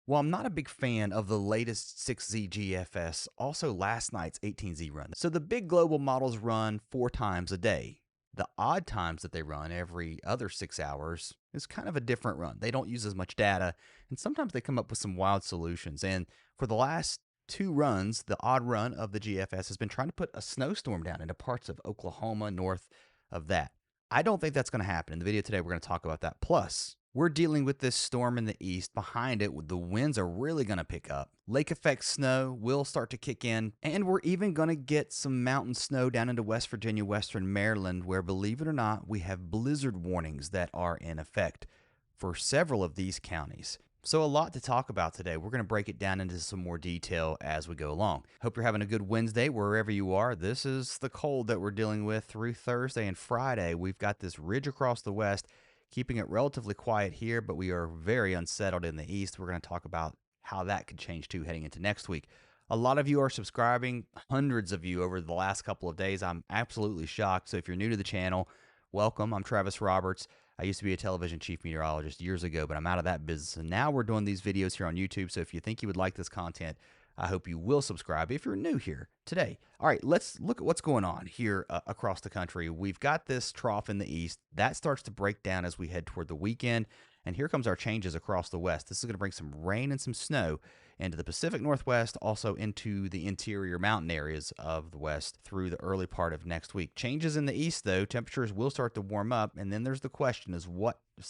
Well, I'm not a big fan of the latest 6Z GFS, also last night's 18Z run. So the big global models run 4 times a day. The odd times that they run every other 6 hours is kind of a different run. They don't use as much data, and sometimes they come up with some wild solutions. And for the last 2 runs, the odd run of the GFS has been trying to put a snowstorm down into parts of Oklahoma north of that. I don't think that's going to happen. In the video today, we're going to talk about that. Plus, we're dealing with this storm in the east. Behind it, the winds are really going to pick up. Lake effect snow will start to kick in, and we're even going to get some mountain snow down into West Virginia, Western Maryland, where, believe it or not, we have blizzard warnings that are in effect for several of these counties. So a lot to talk about today. We're going to break it down into some more detail as we go along. Hope you're having a good Wednesday wherever you are. This is the cold that we're dealing with through Thursday and Friday. We've got this ridge across the west, keeping it relatively quiet here, but we are very unsettled in the east. We're going to talk about how that could change too heading into next week. A lot of you are subscribing, hundreds of you over the last couple of days. I'm absolutely shocked. So if you're new to the channel, welcome. I'm Travis Roberts. I used to be a television chief meteorologist years ago, but I'm out of that business. And now we're doing these videos here on YouTube. So if you think you would like this content, I hope you will subscribe if you're new here today. All right, let's look at what's going on here across the country. We've got this trough in the east. That starts to break down as we head toward the weekend. And here comes our changes across the west. This is going to bring some rain and some snow into the Pacific Northwest, also into the interior mountain areas of the west through the early part of next week. Changes in the east, though. Temperatures will start to warm up, and then there's the question as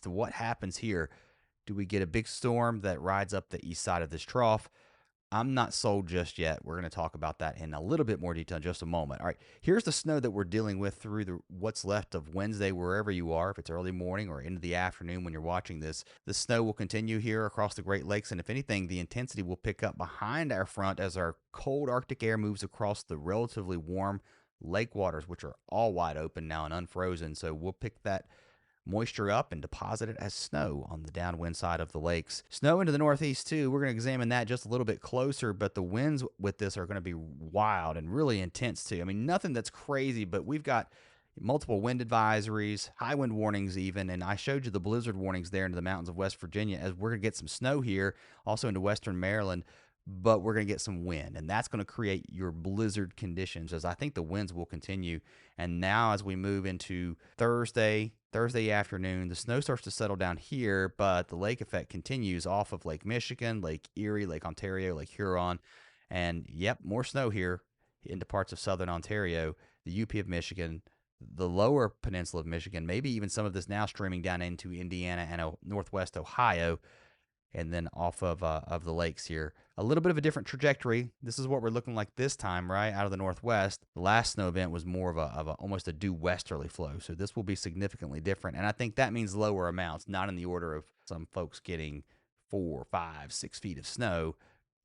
to what happens here. Do we get a big storm that rides up the east side of this trough? I'm not sold just yet. We're going to talk about that in a little bit more detail in just a moment. All right, here's the snow that we're dealing with through what's left of Wednesday, wherever you are, if it's early morning or into the afternoon when you're watching this. The snow will continue here across the Great Lakes, and if anything, the intensity will pick up behind our front as our cold Arctic air moves across the relatively warm lake waters, which are all wide open now and unfrozen. So we'll pick that moisture up and deposit it as snow on the downwind side of the lakes. Snow into the northeast too. We're going to examine that just a little bit closer, but the winds with this are going to be wild and really intense too. I mean, nothing that's crazy, but we've got multiple wind advisories, high wind warnings even, and I showed you the blizzard warnings there into the mountains of West Virginia as we're going to get some snow here, also into Western Maryland, but we're going to get some wind, and that's going to create your blizzard conditions as I think the winds will continue. And now as we move into Thursday afternoon, the snow starts to settle down here, but the lake effect continues off of Lake Michigan, Lake Erie, Lake Ontario, Lake Huron, and yep, more snow here into parts of southern Ontario, the UP of Michigan, the lower peninsula of Michigan, maybe even some of this now streaming down into Indiana and northwest Ohio, and then off of the lakes here. A little bit of a different trajectory. This is what we're looking like this time, right, out of the northwest. The last snow event was more of a almost a due westerly flow, so this will be significantly different, and I think that means lower amounts, not in the order of some folks getting 4, 5, 6 feet of snow.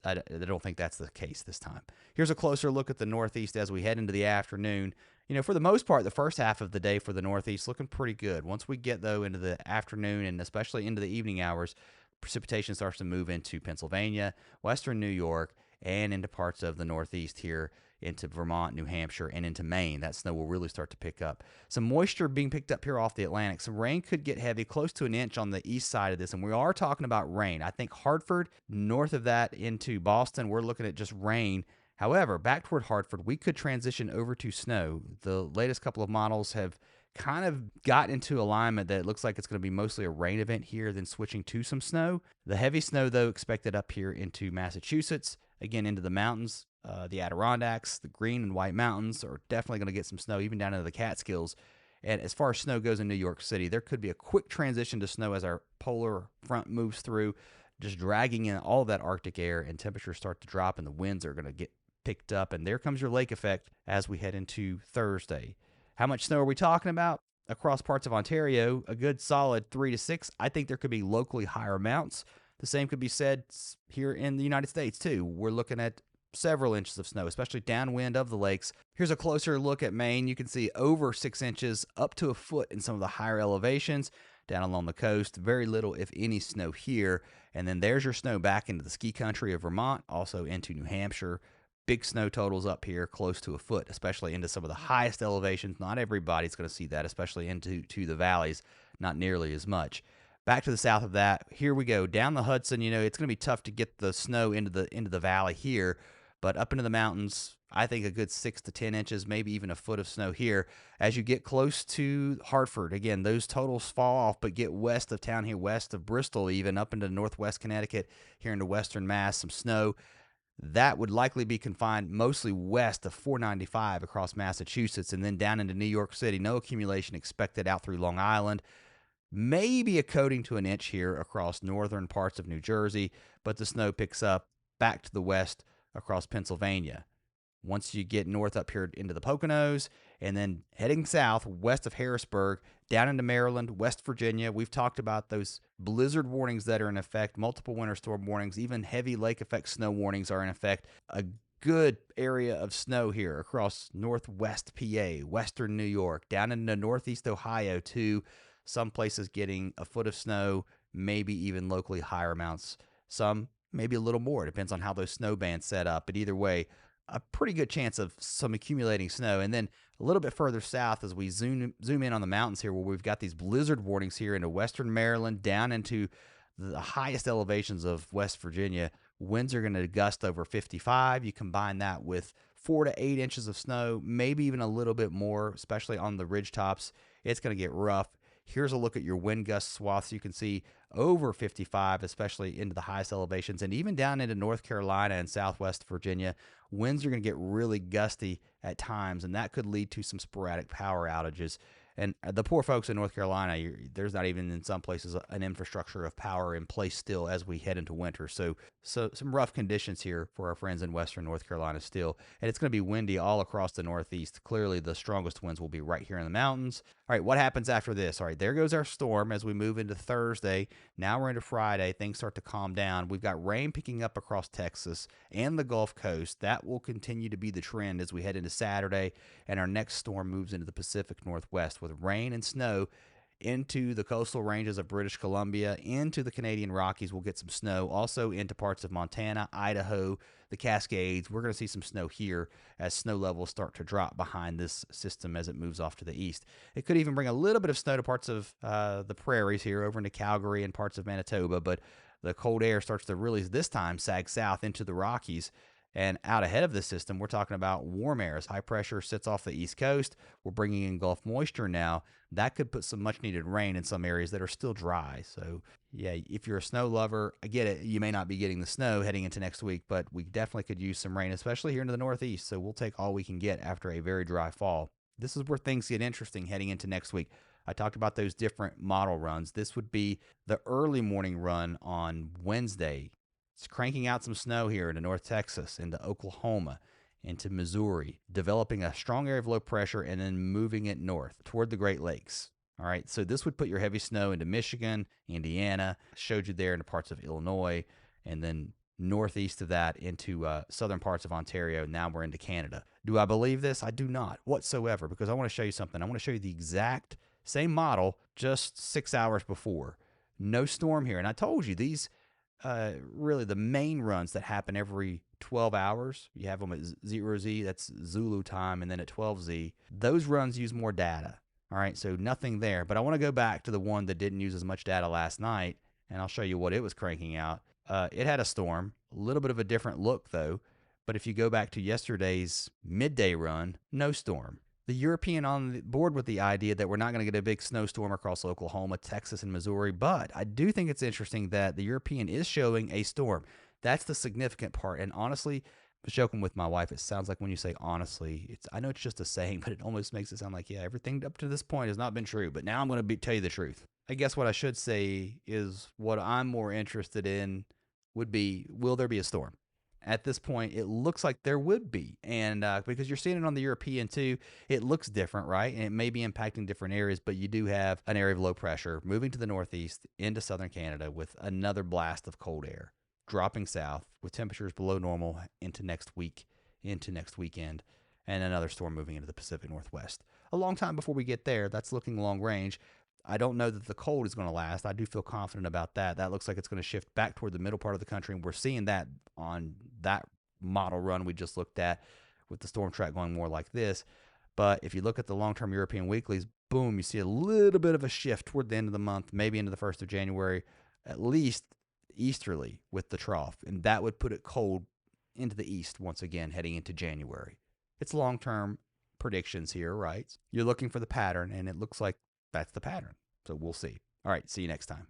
I don't think that's the case this time. Here's a closer look at the northeast as we head into the afternoon. You know, for the most part, the first half of the day for the northeast looking pretty good. Once we get, though, into the afternoon and especially into the evening hours, precipitation starts to move into Pennsylvania, western New York, and into parts of the northeast here into Vermont, New Hampshire, and into Maine. That snow will really start to pick up. Some moisture being picked up here off the Atlantic. Some rain could get heavy, close to an inch on the east side of this, and we are talking about rain. I think Hartford, north of that into Boston, we're looking at just rain. However, back toward Hartford, we could transition over to snow. The latest couple of models have kind of got into alignment that it looks like it's going to be mostly a rain event here, then switching to some snow. The heavy snow, though, expected up here into Massachusetts, again into the mountains, the Adirondacks, the Green and White Mountains are definitely going to get some snow, even down into the Catskills. And as far as snow goes in New York City, there could be a quick transition to snow as our polar front moves through, just dragging in all of that Arctic air, and temperatures start to drop, and the winds are going to get picked up. And there comes your lake effect as we head into Thursday. How much snow are we talking about? Across parts of Ontario, a good solid 3 to 6. I think there could be locally higher amounts. The same could be said here in the United States, too. We're looking at several inches of snow, especially downwind of the lakes. Here's a closer look at Maine. You can see over 6 inches, up to a foot in some of the higher elevations. Down along the coast, very little, if any, snow here. And then there's your snow back into the ski country of Vermont, also into New Hampshire. Big snow totals up here, close to a foot, especially into some of the highest elevations. Not everybody's going to see that, especially into the valleys, not nearly as much. Back to the south of that, here we go down the Hudson. It's going to be tough to get the snow into the valley here, but up into the mountains, I think a good 6 to 10 inches, maybe even a foot of snow here. As you get close to Hartford, again, those totals fall off, but get west of town here, west of Bristol, even up into northwest Connecticut, here into western Mass, some snow. That would likely be confined mostly west of 495 across Massachusetts, and then down into New York City. No accumulation expected out through Long Island. Maybe a coating to an inch here across northern parts of New Jersey, but the snow picks up back to the west across Pennsylvania. Once you get north up here into the Poconos, and then heading south west of Harrisburg, down into Maryland, West Virginia. We've talked about those blizzard warnings that are in effect, multiple winter storm warnings, even heavy lake effect snow warnings are in effect. A good area of snow here across northwest PA, western New York, down into northeast Ohio too. Some places getting a foot of snow, maybe even locally higher amounts. Some maybe a little more. It depends on how those snow bands set up. But either way, a pretty good chance of some accumulating snow. And then a little bit further south as we zoom in on the mountains here, where we've got these blizzard warnings here into western Maryland, down into the highest elevations of West Virginia. Winds are going to gust over 55. You combine that with 4 to 8 inches of snow, maybe even a little bit more, especially on the ridge tops. It's going to get rough. Here's a look at your wind gust swaths. You can see over 55, especially into the highest elevations, and even down into North Carolina and Southwest Virginia. Winds are going to get really gusty at times, and that could lead to some sporadic power outages. And the poor folks in North Carolina, there's not even in some places an infrastructure of power in place still as we head into winter. So some rough conditions here for our friends in western North Carolina still. And it's going to be windy all across the Northeast. Clearly, the strongest winds will be right here in the mountains. All right, what happens after this? All right, there goes our storm as we move into Thursday. Now we're into Friday. Things start to calm down. We've got rain picking up across Texas and the Gulf Coast. That will continue to be the trend as we head into Saturday. And our next storm moves into the Pacific Northwest with rain and snow into the coastal ranges of British Columbia, into the Canadian Rockies. We'll get some snow also into parts of Montana, Idaho, the Cascades. We're going to see some snow here as snow levels start to drop behind this system as it moves off to the east. It could even bring a little bit of snow to parts of the prairies here over into Calgary and parts of Manitoba, but the cold air starts to really this time sag south into the Rockies. And out ahead of the system, we're talking about warm air. As high pressure sits off the East Coast, we're bringing in Gulf moisture now. That could put some much needed rain in some areas that are still dry. So, yeah, if you're a snow lover, I get it. You may not be getting the snow heading into next week, but we definitely could use some rain, especially here into the Northeast. So we'll take all we can get after a very dry fall. This is where things get interesting heading into next week. I talked about those different model runs. This would be the early morning run on Wednesday. It's cranking out some snow here into North Texas, into Oklahoma, into Missouri, developing a strong area of low pressure and then moving it north toward the Great Lakes. All right, so this would put your heavy snow into Michigan, Indiana, showed you there into parts of Illinois, and then northeast of that into southern parts of Ontario. Now we're into Canada. Do I believe this? I do not whatsoever, because I want to show you something. I want to show you the exact same model just 6 hours before. No storm here. And I told you these really the main runs that happen every 12 hours. You have them at 0Z, that's Zulu time, and then at 12Z. Those runs use more data. All right, so nothing there. But I want to go back to the one that didn't use as much data last night, and I'll show you what it was cranking out. It had a storm, a little bit of a different look, though. But if you go back to yesterday's midday run, no storm. The European on board with the idea that we're not going to get a big snowstorm across Oklahoma, Texas, and Missouri, but I do think it's interesting that the European is showing a storm. That's the significant part. And honestly, I was joking with my wife. It sounds like when you say honestly, I know it's just a saying, but it almost makes it sound like, yeah, everything up to this point has not been true. But now I'm going to tell you the truth. I guess what I should say is what I'm more interested in would be, will there be a storm? At this point, it looks like there would be. And because you're seeing it on the European too, it looks different, right? And it may be impacting different areas, but you do have an area of low pressure moving to the northeast into southern Canada with another blast of cold air dropping south with temperatures below normal into next week, into next weekend, and another storm moving into the Pacific Northwest. A long time before we get there. That's looking long range. I don't know that the cold is going to last. I do feel confident about that. That looks like it's going to shift back toward the middle part of the country, and we're seeing that on that model run we just looked at with the storm track going more like this. But if you look at the long-term European weeklies, boom, you see a little bit of a shift toward the end of the month, maybe into the 1st of January, at least easterly with the trough. And that would put it cold into the east once again, heading into January. It's long-term predictions here, right? You're looking for the pattern, and it looks like that's the pattern. So we'll see. All right, see you next time.